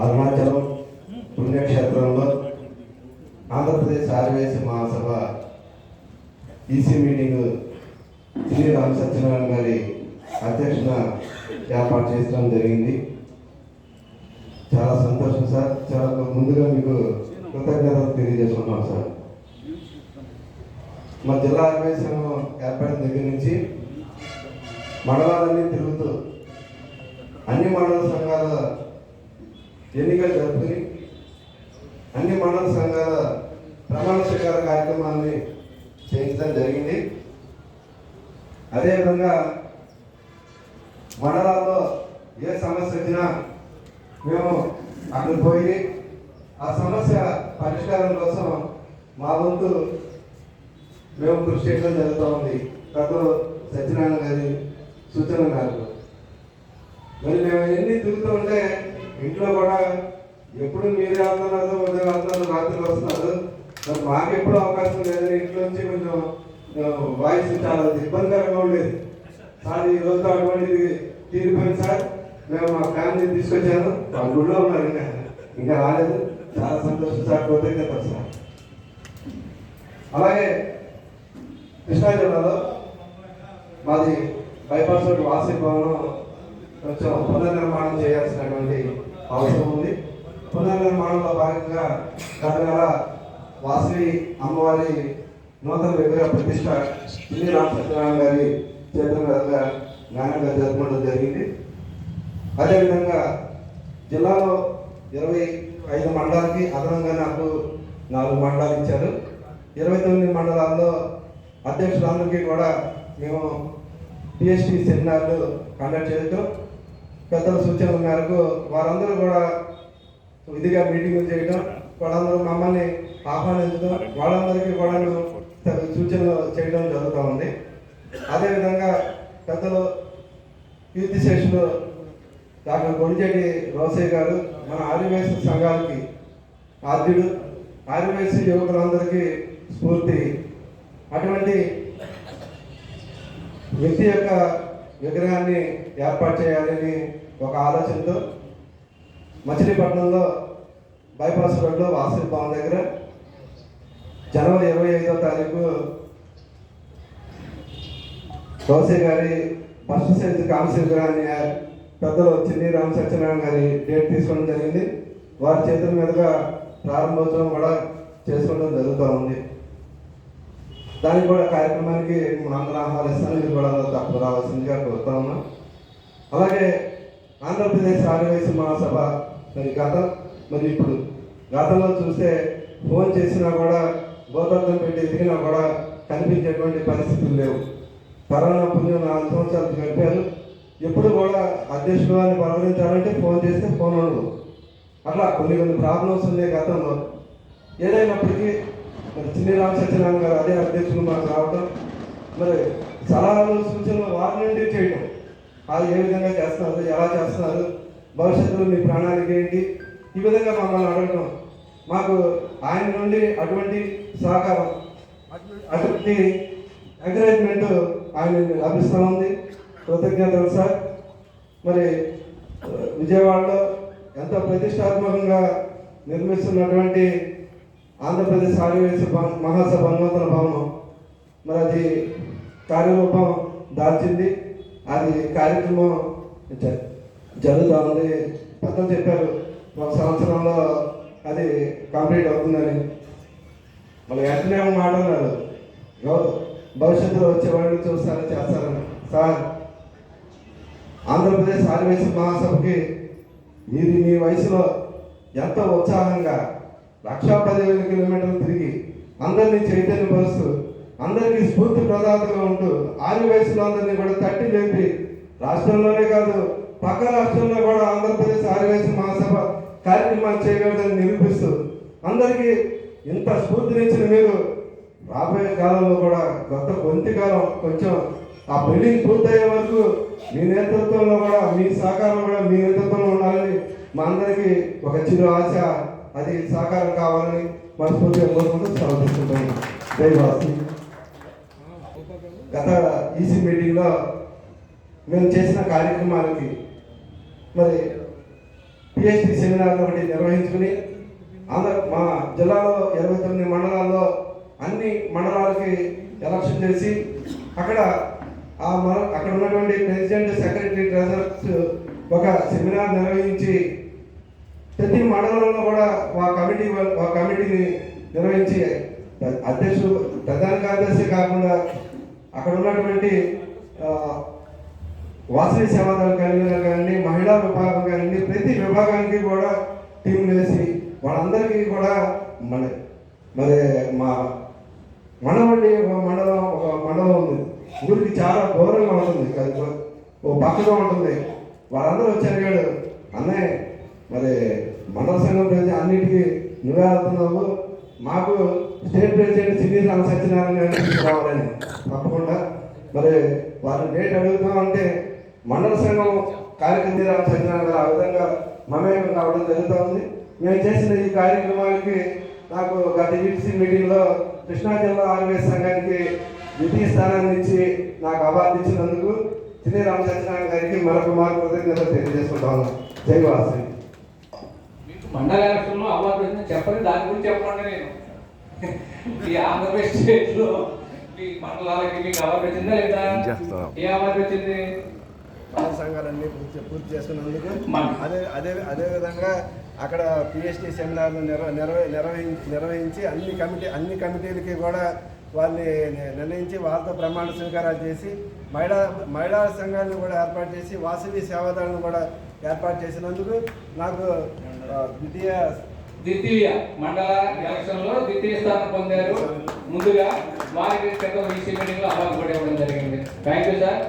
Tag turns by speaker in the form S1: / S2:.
S1: అరుణాచలం పుణ్యక్షేత్రంలో ఆంధ్రప్రదేశ్ ఆదివాసీ మహాసభ EC meeting Shri Rama Satyanarayana గారి అధ్యక్షత ఏర్పాటు చేయడం జరిగింది. చాలా సంతోషం సార్. చాలా ముందుగా మీకు కృతజ్ఞతలు తెలియజేసుకుంటున్నాం సార్. మా జిల్లా ఆదివాసీ సంఘం ఏర్పడిన దగ్గర నుంచి మండలాలన్నీ తిరుగుతూ అన్ని మండల సంఘాల ఎన్నికలు జరుపుకుని అన్ని మండల సంఘాల ప్రమాణ స్వీకార కార్యక్రమాన్ని చేయించడం జరిగింది. అదేవిధంగా మండలాల్లో ఏ సమస్య వచ్చినా మేము అక్కడ పోయి ఆ సమస్య పరిష్కారం కోసం మా వంతు మేము కృషి చేయడం జరుగుతూ ఉంది. పెద్దలు సత్యనారాయణ గారి సూచన మేరకు మరి మేము ఎన్ని తిరుగుతూ ఉంటే ఇంట్లో కూడా ఎప్పుడు మీరే వెళ్తున్నారు, ఉదయం వెళ్తున్నారు, రాత్రి వస్తున్నారు, మరి మాకు ఎప్పుడు అవకాశం లేదని ఇంట్లో నుంచి కొంచెం వాయిస్ చాలా ఇబ్బందికరంగా ఉండేది. సార్ ఈ రోజుతో అటువంటిది తీరిపోయింది సార్. మేము మా ఫ్యామిలీ తీసుకొచ్చాను, మా గుడిలో ఉన్నారు, ఇంకా రాలేదు. చాలా సంతోషం సార్, కృతజ్ఞతలు సార్. అలాగే కృష్ణా జిల్లాలో మాది బైపాస్ రోడ్ వాసవి భవనం కొంచెం పునర్నిర్మాణం చేయాల్సినటువంటి అవసరం ఉంది. పునర్నిర్మాణంలో భాగంగా గత నెల వాసవి అమ్మవారి నూతన విగ్రహ ప్రతిష్ట శ్రీ రామ సత్యనారాయణ గారి చేతుల మీదుగా ఘనంగా జరుపుకోవడం జరిగింది. అదేవిధంగా జిల్లాలో 25 మండలాలకి అదనంగా నాకు 4 మండలాలు ఇచ్చారు. 29 మండలాల్లో అధ్యక్షులందరికీ కూడా మేము పిహెచ్డి సెమినార్లు కండక్ట్ చేయడం, పెద్దల సూచనల మేరకు వారందరూ కూడా విధిగా మీటింగులు చేయడం, వాళ్ళందరూ మమ్మల్ని ఆహ్వానించడం, వాళ్ళందరికీ కూడా సూచనలు చేయడం జరుగుతూ ఉంది. అదేవిధంగా పెద్దలు కీర్తిశేషులు డాక్టర్ గొడిజెట్టి రోసయ్య గారు మన ఆదివాసీ సంఘాలకి ఆద్యుడు, ఆదివాసీ యువకులందరికీ స్ఫూర్తి. అటువంటి వ్యక్తి యొక్క విగ్రహాన్ని ఏర్పాటు చేయాలని ఒక ఆలోచనతో మచిలీపట్నంలో బైపాస్ రోడ్లో వాసవి భవన్ దగ్గర జనవరి 25వ తారీఖు రోసయ్య గారి ఫస్ట్ సైజ్ కాంస్య విగ్రహాన్ని పెద్దలు చిన్ని రామ సత్యనారాయణ గారి డేట్ తీసుకోవడం జరిగింది. వారి చేతుల మీదుగా ప్రారంభోత్సవం కూడా చేసుకోవడం జరుగుతూ ఉంది. దానికి కూడా కార్యక్రమానికి మనందరం ఆహ్వానిస్తాను, మీరు కూడా తప్పదు రావాల్సిందిగా కోరుతా ఉన్నాం. అలాగే ఆంధ్రప్రదేశ్ ఆదివాసీ మహాసభ మరి ఇప్పుడు గతంలో చూస్తే ఫోన్ చేసినా కూడా గోదార్థం పెట్టి ఎదిగినా కూడా కనిపించేటువంటి పరిస్థితులు లేవు. కరోనా పుణ్యం 4 సంవత్సరాలు గడిపారు. ఎప్పుడు కూడా అధ్యక్షుడు వారిని పలకరించాలంటే ఫోన్ చేస్తే ఫోన్ ఉండదు. అట్లా కొన్ని ప్రాబ్లమ్స్ ఉన్నాయి గతంలో. ఏదైనప్పటికీ మరి చిన్ని రామ సత్యనారాయణ గారు అదే అధ్యక్షులు మాకు రావడం, మరి సలహాలు సూచనలు వారి నుండి చేయడం, అది ఏ విధంగా చేస్తున్నారు, ఎలా చేస్తున్నారు, భవిష్యత్తులో మీ ప్రణాళిక ఏంటి, ఈ విధంగా మమ్మల్ని అడగడం, మాకు ఆయన నుండి అటువంటి సహకారం, అటువంటి ఎంకరేజ్మెంట్ ఆయన లభిస్తూ ఉంది. కృతజ్ఞతలు సార్. మరి విజయవాడలో ఎంతో ప్రతిష్టాత్మకంగా నిర్మిస్తున్నటువంటి ఆంధ్రప్రదేశ్ ఆదివాసీ మహాసభ నూతన భవనం మరి అది కార్యరూపం దాల్చింది. అది కార్యక్రమం జరుగుతూ ఉంది. పెద్దలు చెప్పారు 1 సంవత్సరంలో అది కంప్లీట్ అవుతుందని. మళ్ళీ వెంటనే మాట్లాడారు, భవిష్యత్తులో వచ్చేవాడిని చూస్తారని చేస్తారని. సార్, ఆంధ్రప్రదేశ్ ఆదివాసీ మహాసభకి మీరు మీ వయసులో ఎంతో ఉత్సాహంగా 1,10,000 కిలోమీటర్లు తిరిగి అందరినీ చైతన్యపరుస్తూ అందరికీ స్ఫూర్తి ప్రదాతగా ఉంటూ ఆదివాసీలు అందరినీ కూడా తట్టి లేపి రాష్ట్రంలోనే కాదు పక్క రాష్ట్రంలో కూడా ఆంధ్రప్రదేశ్ ఆదివాసీ మహాసభ కార్యక్రమాలు చేయగలదని నిరూపిస్తూ అందరికీ ఇంత స్ఫూర్తినిచ్చిన మీరు రాబోయే కాలంలో కూడా కొద్ది కాలం కొంచెం ఆ బిల్డింగ్ పూర్తయ్యే వరకు మీ నేతృత్వంలో కూడా మీ సహకారం కూడా మీ నేతృత్వంలో ఉండాలని మా అందరికీ ఒక చిరు ఆశ, అది సహకారం కావాలని మనస్ఫూర్తిగా కోరుకుంటూ సమర్పిస్తుంటాను. జై. గత ఈసీ మీటింగ్లో మేము చేసిన కార్యక్రమాలకి మరి పిహెచ్డి సెమినార్ ఒకటి నిర్వహించుకుని మా జిల్లాలో 29 మండలాల్లో అన్ని మండలాలకి ఎలక్షన్ చేసి అక్కడ అక్కడ ఉన్నటువంటి ప్రెసిడెంట్, సెక్రటరీ, ట్రెజరర్స్ ఒక సెమినార్ నిర్వహించి ప్రతి మండలంలో కూడా ఆ కమిటీని నిర్వహించి అధ్యక్షుడు, ప్రధాన కార్యదర్శి కాకుండా అక్కడ ఉన్నటువంటి వాసవి సేవాదాలు కానివ్వండి, మహిళా విభాగం కానివ్వండి, ప్రతి విభాగానికి కూడా టీంలు వేసి వాళ్ళందరికీ కూడా మరి మా మనవల్లి ఒక మండలం ఉంది, ఊరికి చాలా దూరంగా ఉంటుంది, ఓ పక్కగా ఉంటుంది. వాళ్ళందరూ వచ్చి అడిగాడు, అన్నయ్య మరి మండల సంఘం ప్రజలు అన్నిటికీ నువ్వే వెళ్తున్నావు, మాకు స్టేట్ ప్రెసిడెంట్ చిన్ని రామ సత్యనారాయణ రావాలని. తప్పకుండా మరి వారి డేట్ అడుగుతామంటే మండల సంఘం కార్యక్రమం రామ సత్యనారాయణ గారు ఆ విధంగా మమేకం కావడం జరుగుతూ ఉంది. మేము చేసిన ఈ కార్యక్రమానికి నాకు గత ఈటీసీ మీటింగ్లో కృష్ణా జిల్లా ఆర్వీఎస్ సంఘానికి ద్వితీయ స్థానాన్ని ఇచ్చి నాకు అవార్డు ఇచ్చినందుకు చిన్ని రామ సత్యనారాయణ గారికి మరొక మార్పు కృతజ్ఞతలు తెలియజేసుకుంటాను. జై వాసవి.
S2: మండల ఎలక్షన్లో అవార్డు వచ్చిందని చెప్పండి, దాని గురించి చెప్పండి. నేను ఈ ఆంధ్రప్రదేశ్ స్టేట్లో మీ మండలాలకి మీకు అవార్డు వచ్చిందా లేదా? ఏ అవార్డు వచ్చింది?
S1: మండల సంఘాలన్నీ పూర్తి చేసుకున్నందుకు. అదే విధంగా అక్కడ పిహెచ్డి సెమినార్లు నిర్వహించి అన్ని కమిటీలకి కూడా వాళ్ళని నిర్ణయించి వాళ్ళతో ప్రమాణ స్వీకారాలు చేసి మహిళా సంఘాలను కూడా ఏర్పాటు చేసి వాసవి సేవాదాలను కూడా ఏర్పాటు చేసినందుకు నాకు
S2: ద్వితీయ మండల ఎలక్షన్లో ద్వితీయ స్థానం పొందారు. ముందుగా వారికి క్రితం ఈసీ మీటింగ్లో అవార్డు కూడా ఇవ్వడం జరిగింది. Thank you sir.